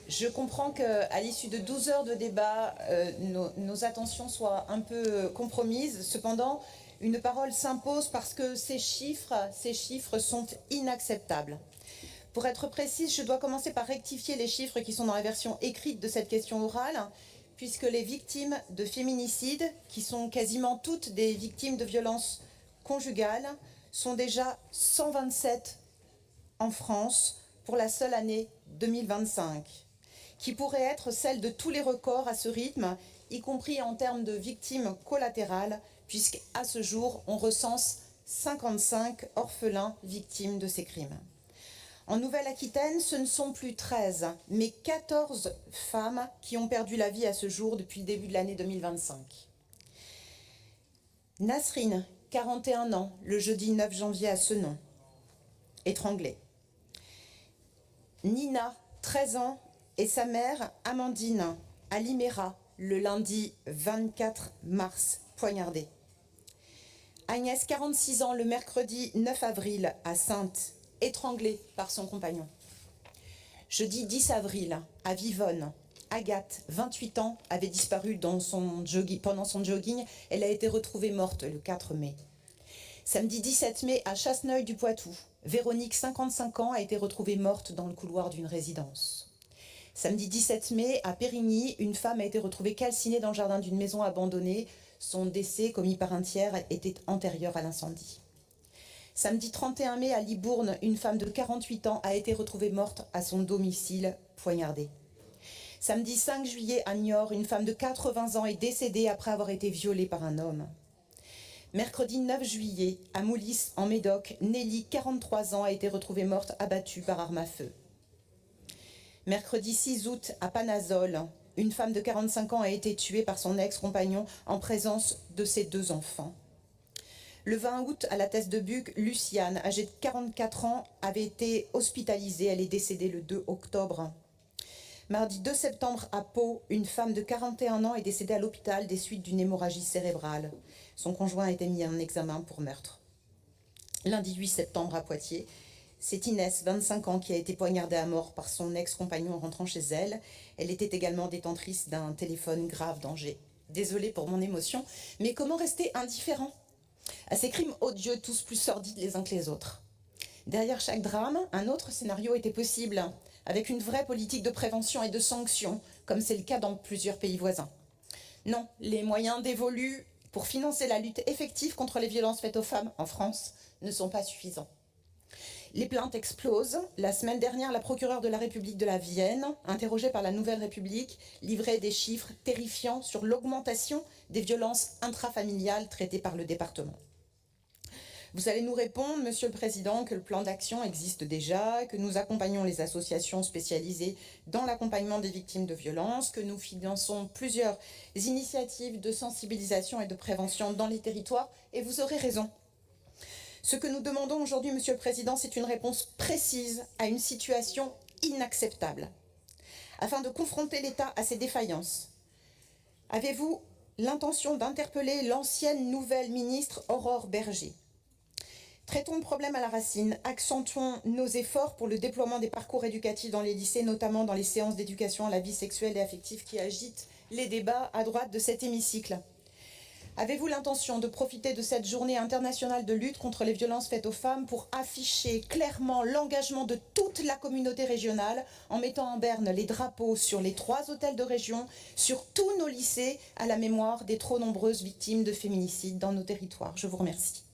Je comprends qu'à l'issue de 12 heures de débat, nos attentions soient un peu compromises. Cependant, une parole s'impose parce que ces chiffres sont inacceptables. Pour être précise, je dois commencer par rectifier les chiffres qui sont dans la version écrite de cette question orale, puisque les victimes de féminicide, qui sont quasiment toutes des victimes de violences conjugales, sont déjà 127 en France pour la seule année 2025, qui pourrait être celle de tous les records à ce rythme, y compris en termes de victimes collatérales, puisqu'à ce jour, on recense 55 orphelins victimes de ces crimes. En Nouvelle-Aquitaine, ce ne sont plus 13, mais 14 femmes qui ont perdu la vie à ce jour depuis le début de l'année 2025. Nasrine, 41 ans, le jeudi 9 janvier à Senon, étranglée. Nina, 13 ans, et sa mère, Amandine, à Liméra, le lundi 24 mars, poignardée. Agnès, 46 ans, le mercredi 9 avril, à Saintes, étranglée par son compagnon. Jeudi 10 avril, à Vivonne, Agathe, 28 ans, avait disparu pendant son jogging. Elle a été retrouvée morte le 4 mai. Samedi 17 mai, à Chasseneuil-du-Poitou, Véronique, 55 ans, a été retrouvée morte dans le couloir d'une résidence. Samedi 17 mai, à Périgny, une femme a été retrouvée calcinée dans le jardin d'une maison abandonnée. Son décès, commis par un tiers, était antérieur à l'incendie. Samedi 31 mai, à Libourne, une femme de 48 ans a été retrouvée morte à son domicile, poignardée. Samedi 5 juillet, à Niort, une femme de 80 ans est décédée après avoir été violée par un homme. Mercredi 9 juillet, à Moulis, en Médoc, Nelly, 43 ans, a été retrouvée morte abattue par arme à feu. Mercredi 6 août, à Panazol, une femme de 45 ans a été tuée par son ex-compagnon en présence de ses 2 enfants. Le 20 août, à la Thèse de Buc, Luciane, âgée de 44 ans, avait été hospitalisée. Elle est décédée le 2 octobre. Mardi 2 septembre, à Pau, une femme de 41 ans est décédée à l'hôpital des suites d'une hémorragie cérébrale. Son conjoint a été mis en examen pour meurtre. Lundi 8 septembre, à Poitiers, c'est Inès, 25 ans, qui a été poignardée à mort par son ex-compagnon en rentrant chez elle. Elle était également détentrice d'un téléphone grave danger. Désolée pour mon émotion, mais comment rester indifférent à ces crimes odieux, tous plus sordides les uns que les autres? Derrière chaque drame, un autre scénario était possible, avec une vraie politique de prévention et de sanction, comme c'est le cas dans plusieurs pays voisins. Non, les moyens dévolus pour financer la lutte effective contre les violences faites aux femmes en France ne sont pas suffisants. Les plaintes explosent. La semaine dernière, la procureure de la République de la Vienne, interrogée par la Nouvelle République, livrait des chiffres terrifiants sur l'augmentation des violences intrafamiliales traitées par le département. Vous allez nous répondre, Monsieur le Président, que le plan d'action existe déjà, que nous accompagnons les associations spécialisées dans l'accompagnement des victimes de violences, que nous finançons plusieurs initiatives de sensibilisation et de prévention dans les territoires, et vous aurez raison. Ce que nous demandons aujourd'hui, Monsieur le Président, c'est une réponse précise à une situation inacceptable. Afin de confronter l'État à ses défaillances, avez-vous l'intention d'interpeller l'ancienne nouvelle ministre Aurore Bergé? Traitons le problème à la racine, accentuons nos efforts pour le déploiement des parcours éducatifs dans les lycées, notamment dans les séances d'éducation à la vie sexuelle et affective qui agitent les débats à droite de cet hémicycle. Avez-vous l'intention de profiter de cette journée internationale de lutte contre les violences faites aux femmes pour afficher clairement l'engagement de toute la communauté régionale en mettant en berne les drapeaux sur les 3 hôtels de région, sur tous nos lycées, à la mémoire des trop nombreuses victimes de féminicide dans nos territoires? Je vous remercie.